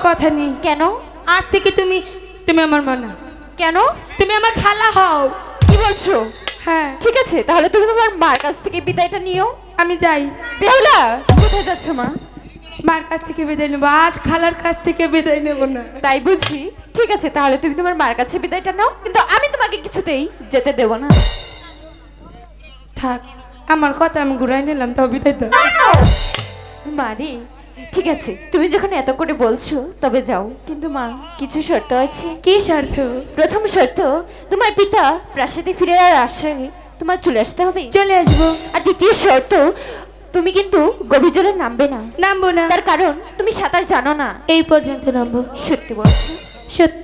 কথা নেই। কেন? আজ থেকে তুমি তুমি আমার মা না। কেন? তুমি আমার খালা হও। কি বলছো? হ্যাঁ ঠিক আছে, তাহলে তুমি তোমার মার কাছ থেকে বিদায়টা নিও। আমি যাই। বেহুলা, কোথায় যাচ্ছ মা? মার কাছ থেকে বিদায় নেবো, আজ খালার কাছ থেকে বিদায় নেব না। তাই বুঝি? ঠিক আছে, তাহলে তুমি তোমার মার কাছে বিদায়টা নাও, কিন্তু আমি তোমাকে কিছুতেই যেতে দেব না। থাক, আমার কথা আমি ঘুরাই নিলাম, তাও বিদায় দাও। মারে, ঠিক আছে, তুমি যখন এত করে বলছো তবে যাও, কিন্তু মা কিছু শর্ত আছে। কি শর্ত? প্রথম শর্ত, তোমার পিতা প্রাসাদে ফিরে আসে তোমার চলে আসতে হবে। চলে আসবো। আর দ্বিতীয় শর্ত, তুমি কিন্তু গভীর জলে নামবে না। নামবো না। তার কারণ তুমি সাঁতার জানো না। এই পর্যন্ত নামবো। সত্যি বলছো? সত্যি।